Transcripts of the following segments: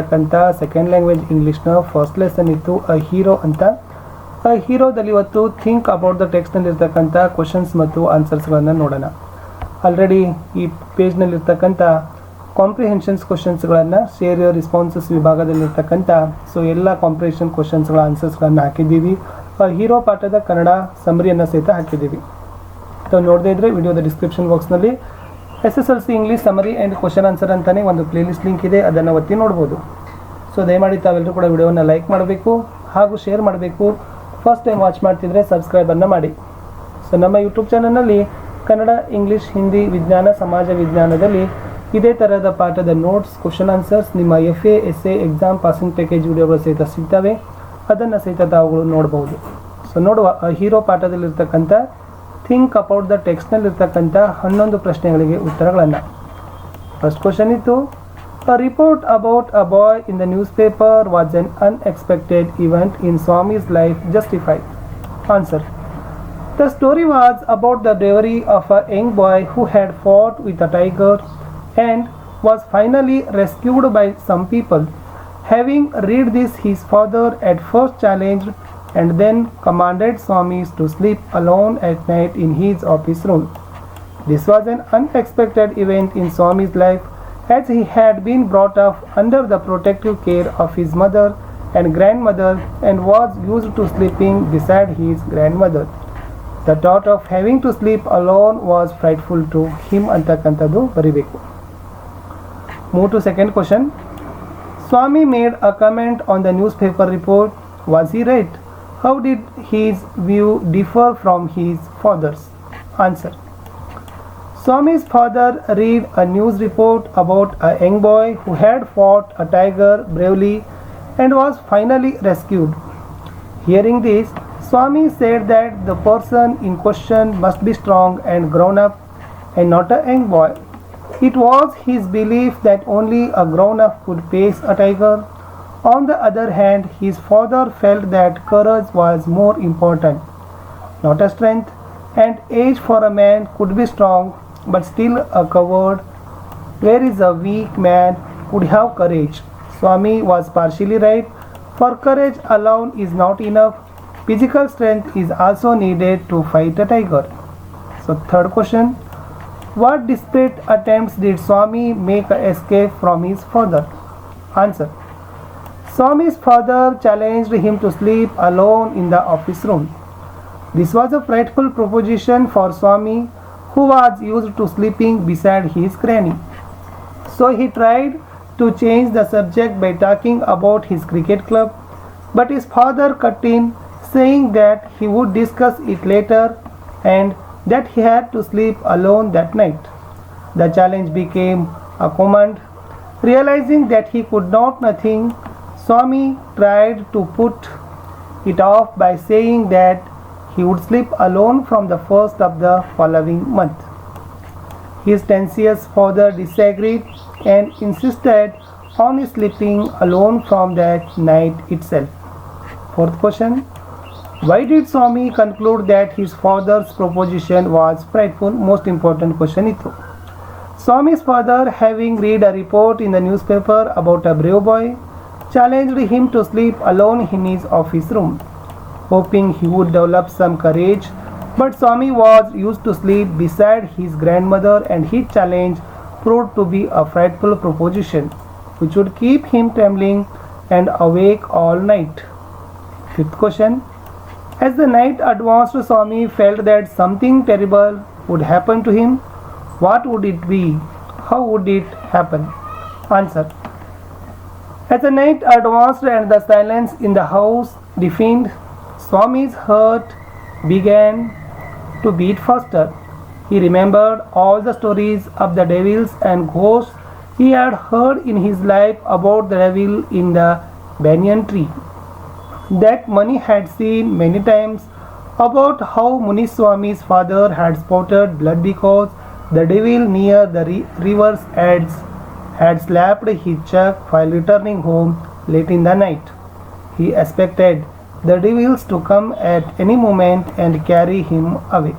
ಅಂತಕ್ಕಂಥ second language ಇಂಗ್ಲೀಷ್ನ first lesson ಇತ್ತು a hero ಅಂತ. ಅ ಹೀರೋದಲ್ಲಿ ಇವತ್ತು ಥಿಂಕ್ ಅಬೌಟ್ ದ ಟೆಕ್ಸ್ಟ್ನಲ್ಲಿರ್ತಕ್ಕಂಥ ಕ್ವಶನ್ಸ್ ಮತ್ತು ಆನ್ಸರ್ಸ್ಗಳನ್ನು ನೋಡೋಣ. ಆಲ್ರೆಡಿ ಈ ಪೇಜ್ನಲ್ಲಿರ್ತಕ್ಕಂಥ ಕಾಂಪ್ರಿಹೆನ್ಷನ್ಸ್ ಕ್ವಶನ್ಸ್ಗಳನ್ನು ಶೇರ್ ಯುವರ್ ರೆಸ್ಪಾನ್ಸಸ್ ವಿಭಾಗದಲ್ಲಿರ್ತಕ್ಕಂಥ ಎಲ್ಲ ಕಾಂಪ್ರಿಹೆನ್ಷನ್ ಕ್ವಶನ್ಸ್ಗಳ ಆನ್ಸರ್ಸ್ಗಳನ್ನು ಹಾಕಿದ್ದೀವಿ. ಅ ಹೀರೋ ಪಾಠದ ಕನ್ನಡ ಸಮರಿಯನ್ನು ಸಹಿತ ಹಾಕಿದ್ದೀವಿ. ತಾವು ನೋಡದೇ ಇದ್ದರೆ ವಿಡಿಯೋದ ಡಿಸ್ಕ್ರಿಪ್ಷನ್ ಬಾಕ್ಸ್ನಲ್ಲಿ SSLC English summary and question answer ಅಂತಲೇ ಒಂದು ಪ್ಲೇಲಿಸ್ಟ್ ಲಿಂಕ್ ಇದೆ, ಅದನ್ನು ಒತ್ತಿ ನೋಡ್ಬೋದು. ಸೊ ದಯಮಾಡಿ ತಾವೆಲ್ಲರೂ ಕೂಡ ವಿಡಿಯೋವನ್ನು ಲೈಕ್ ಮಾಡಬೇಕು ಹಾಗೂ ಶೇರ್ ಮಾಡಬೇಕು. ಫಸ್ಟ್ ಟೈಮ್ ವಾಚ್ ಮಾಡ್ತಿದ್ರೆ ಸಬ್ಸ್ಕ್ರೈಬನ್ನು ಮಾಡಿ. ಸೊ ನಮ್ಮ ಯೂಟ್ಯೂಬ್ ಚಾನಲ್ನಲ್ಲಿ ಕನ್ನಡ, ಇಂಗ್ಲೀಷ್, ಹಿಂದಿ, ವಿಜ್ಞಾನ, ಸಮಾಜ ವಿಜ್ಞಾನದಲ್ಲಿ ಇದೇ ಥರದ ಪಾಠದ ನೋಟ್ಸ್, ಕ್ವಶನ್ ಆನ್ಸರ್ಸ್ ನಿಮ್ಮ FA, SA exam passing package ವಿಡಿಯೋಗಳು ಸಹಿತ ಸಿಗ್ತವೆ. ಅದನ್ನು ಸಹಿತ ತಾವುಗಳು ನೋಡ್ಬೋದು. ಸೊ ನೋಡುವ ಹೀರೋ ಪಾಠದಲ್ಲಿರ್ತಕ್ಕಂಥ ಥಿಂಕ್ ಅಬೌಟ್ ದ ಟೆಕ್ಸ್ಟ್ನಲ್ಲಿರ್ತಕ್ಕಂಥ 11 ಪ್ರಶ್ನೆಗಳಿಗೆ ಉತ್ತರಗಳನ್ನು. ಫಸ್ಟ್ ಕ್ವಶನ್ ಇತ್ತು, a report about a boy in the newspaper was an unexpected event in Swami's life justified. Answer: the story was about the bravery of a young boy who had fought with a tiger and was finally rescued by some people. Having read this, his father at first challenged and then commanded Swamis to sleep alone at night in his office room. This was an unexpected event in Swami's life, as he had been brought up under the protective care of his mother and grandmother and was used to sleeping beside his grandmother. The thought of having to sleep alone was frightful to him antakantadu baribeku. Move to second question. Swami made a comment on the newspaper report. Was he right? How did his view differ from his father's? Answer: Swami's father read a news report about a young boy who had fought a tiger bravely and was finally rescued. Hearing this, Swami said that the person in question must be strong and grown up and not a young boy. It was his belief that only a grown-up could face a tiger. On the other hand, his father felt that courage was more important, not a strength, and age for a man could be strong but still a coward, whereas a weak man could have courage. Swami was partially right, for courage alone is not enough. Physical strength is also needed to fight a tiger. So third question. What desperate attempts did Swami make to escape from his father? Answer: Swami's father challenged him to sleep alone in the office room. This was a frightful proposition for Swami, who was used to sleeping beside his granny. So he tried to change the subject by talking about his cricket club, but his father cut in, saying that he would discuss it later and that he had to sleep alone that night. The challenge became a command. Realizing that he could not nothing, Swami tried to put it off by saying that he would sleep alone from the first of the following month. His tenacious father disagreed and insisted on his sleeping alone from that night itself. Fourth question. Why did Swami conclude that his father's proposition was frightful? Most important question itu. Swami's father, having read a report in the newspaper about a brave boy, challenged him to sleep alone in his office room, hoping he would develop some courage. But Swami was used to sleep beside his grandmother, and his challenge proved to be a frightful proposition, which would keep him trembling and awake all night. Fifth question. As the night advanced, Swami felt that something terrible would happen to him. What would it be? How would it happen? Answer: As the night advanced and the silence in the house deepened, Swami's heart began to beat faster. He remembered all the stories of the devils and ghosts he had heard in his life about the devil in the banyan tree that Mani had seen many times, about how Muni Swami's father had spotted blood because the devil near the river's edge had slapped his chuck while returning home late in the night. He expected the devils to come at any moment and carry him away.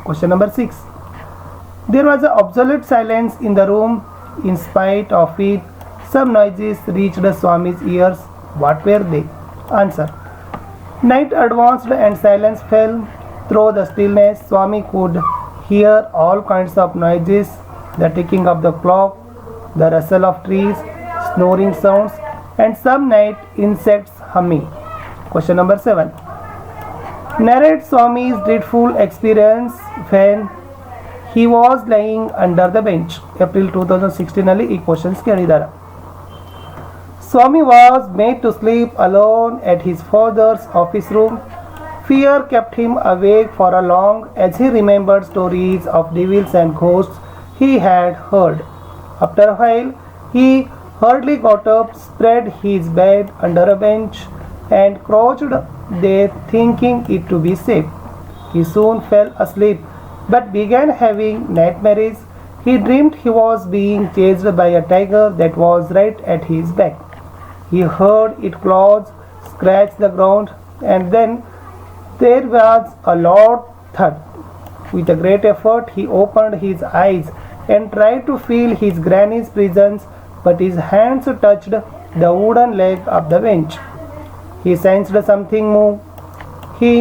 Question number 6. There was an absolute silence in the room. In spite of it, Some noises reached Swami's ears. What were they? Answer. Night advanced and silence fell. Through the stillness, Swami could hear all kinds of noises, the ticking of the clock, the rustle of trees, snoring sounds, and some night insects humming. Question number 7. Narrate Swami's dreadful experience when he was lying under the bench. April 2016 ನಲ್ಲಿ ಈ questions ಕೇಳಿದ್ದಾರೆ. Swami was made to sleep alone at his father's office room. Fear kept him awake for a long as he remembered stories of devils and ghosts he had heard. After a while, he hurriedly got up, spread his bed under a bench, and crouched there thinking it to be safe. He soon fell asleep but began having nightmares. He dreamed he was being chased by a tiger that was right at his back. He heard its claws scratch the ground, and then there was a loud thud. With a great effort, he opened his eyes and tried to feel his granny's presence, but his hands touched the wooden leg of the bench. He sensed something move. He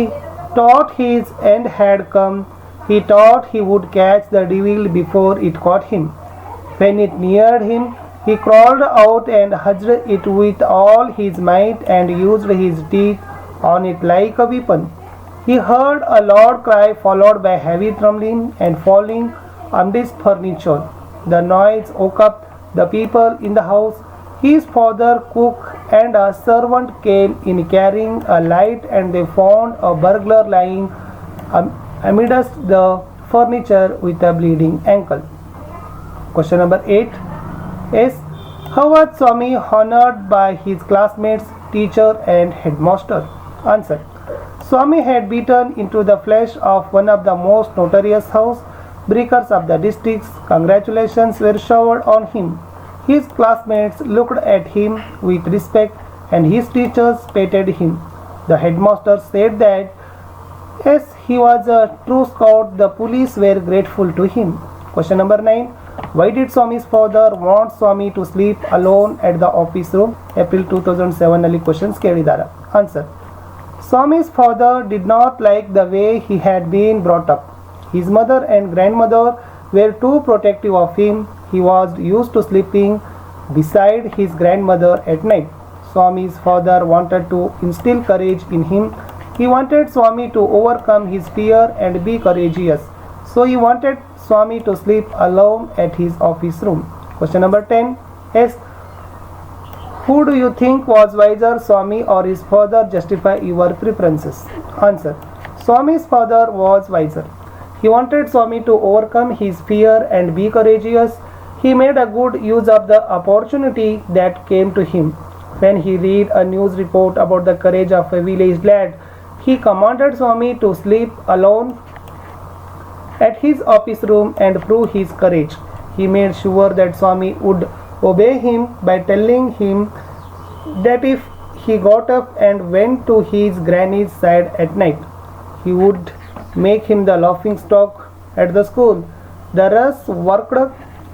thought his end had come. He thought he would catch the devil before it caught him. When it neared him, he crawled out and hustled it with all his might and used his teeth on it like a weapon. He heard a loud cry followed by heavy trembling and falling on his furniture. The noise woke up the people in the house. His father, cook, and a servant came in carrying a light, and they found a burglar lying amidst the furniture with a bleeding ankle. Question number 8 is, how was Swami honored by his classmates, teacher, and headmaster? Answer. Swami had beaten into the flesh of one of the most notorious house breakers of the districts. Congratulations were showered on him. His classmates looked at him with respect, and his teachers petted him. The headmaster said that as he was a true scout, the police were grateful to him. Question number 9. Why did Swami's father want Swami to sleep alone at the office room? April 2007 ನಲ್ಲಿ questions ಕೇಳಿದ್ದಾರೆ. Answer. Swami's father did not like the way he had been brought up. His mother and grandmother were too protective of him. He was used to sleeping beside his grandmother at night. Swami's father wanted to instill courage in him. He wanted Swami to overcome his fear and be courageous. So he wanted Swami to sleep alone at his office room. Question number 10 is, who do you think was wiser, Swami or his father? Justify your preferences. Answer. Swami's father was wiser. He wanted Swami to overcome his fear and be courageous. He made a good use of the opportunity that came to him. When he read a news report about the courage of a village lad, he commanded Swami to sleep alone at his office room and prove his courage. He made sure that Swami would obey him by telling him that if he got up and went to his granny's side at night, he would make him the laughing stock at the school. The rest worked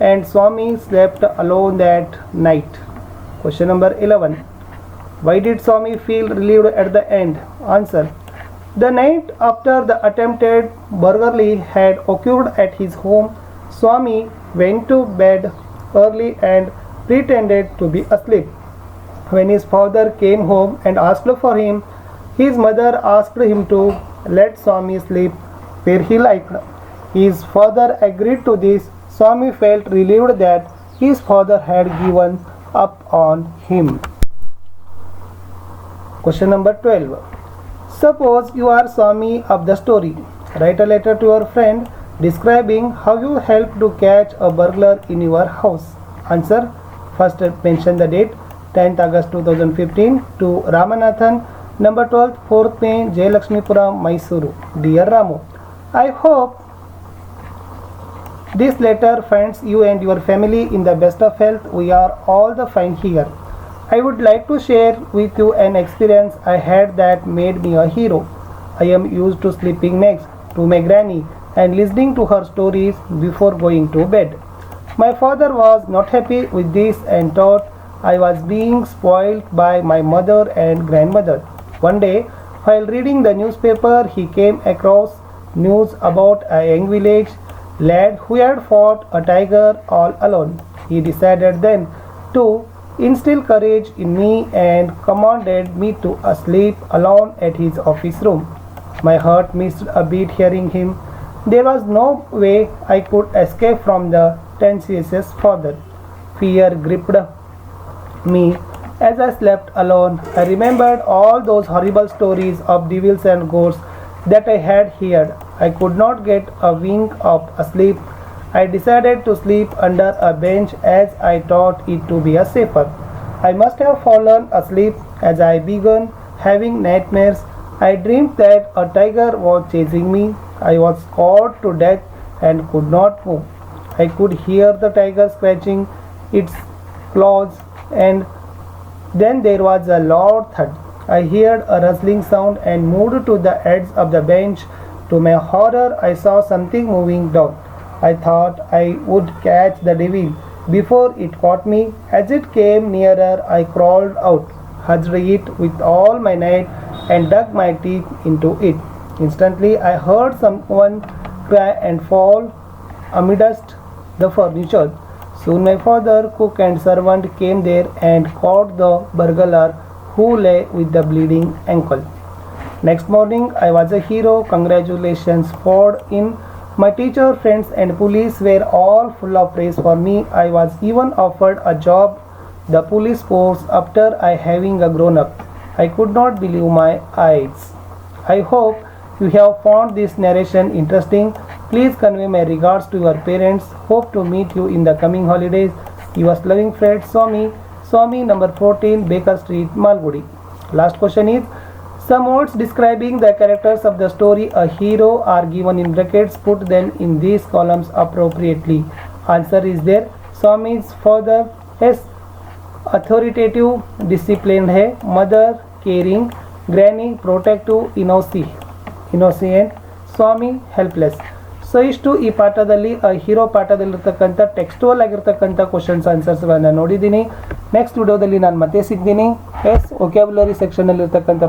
and Swami slept alone that night. Question number 11. Why did Swami feel relieved at the end? Answer. The night after the attempted burglary had occurred at his home, Swami went to bed early and pretended to be asleep. When his father came home and asked for him, his mother asked him to let Swami sleep where he liked. His father agreed to this. Swami felt relieved that his father had given up on him. Question number 12. Suppose you are Swami of the story. Write a letter to your friend describing how you helped to catch a burglar in your house. Answer. First mention the date, 10th August 2015 to Ramanathan, number 12, 4th May, Jayalakshmipuram, Mysuru. Dear Ramu, I hope this letter finds you and your family in the best of health. We are all the fine here. I would like to share with you an experience I had that made me a hero. I am used to sleeping next to my granny and listening to her stories before going to bed. My father was not happy with this and thought I was being spoiled by my mother and grandmother. One day, while reading the newspaper, he came across news about a young village lad who had fought a tiger all alone. He decided then to instill courage in me and commanded me to sleep alone at his office room. My heart missed a beat hearing him. There was no way I could escape from the tenacious father. Fear gripped me as I slept alone. I remembered all those horrible stories of devils and ghosts that I had heard. I could not get a wink of sleep. I decided to sleep under a bench as I thought it to be safer. I must have fallen asleep as I began having nightmares. I dreamed that a tiger was chasing me. I was scared to death and could not move. I could hear the tiger scratching its claws, and then there was a loud thud. I heard a rustling sound and moved to the edge of the bench. To my horror, I saw something moving down. I thought I would catch the devil before it caught me. As it came nearer, I crawled out, hugged it with all my might, and dug my teeth into it. Instantly, I heard someone cry and fall amidst the furniture. Soon my father, cook and servant came there and caught the burglar who lay with the bleeding ankle. Next morning, I was a hero. Congratulations poured in. My teacher, friends and police were all full of praise for me. I was even offered a job the police force after I having grown up. I could not believe my eyes. I hope you have found this narration interesting. Please convey my regards to your parents. Hope to meet you in the coming holidays. Yours loving friend Swami number 14 Baker Street, Malgudi. Last question is, some words describing the characters of the story A Hero are given in brackets. Put them in these columns appropriately. Answer is there. Swami's father is authoritative, disciplined है. Mother caring, granny protective, innocent, ಸ್ವಾಮಿ helpless. So ಇಷ್ಟು ಈ ಪಾಠದಲ್ಲಿ hero ಪಾಠದಲ್ಲಿರ್ತಕ್ಕಂಥ textual ಆಗಿರ್ತಕ್ಕಂಥ questions ಆನ್ಸರ್ಸ್ಗಳನ್ನು ನೋಡಿದ್ದೀನಿ. Next ವಿಡಿಯೋದಲ್ಲಿ ನಾನು ಮತ್ತೆ ಸಿಗ್ತೀನಿ. ವೊಕ್ಯಾಬ್ಯುಲರಿ ಸೆಕ್ಷನಲ್ಲಿರ್ತಕ್ಕಂಥ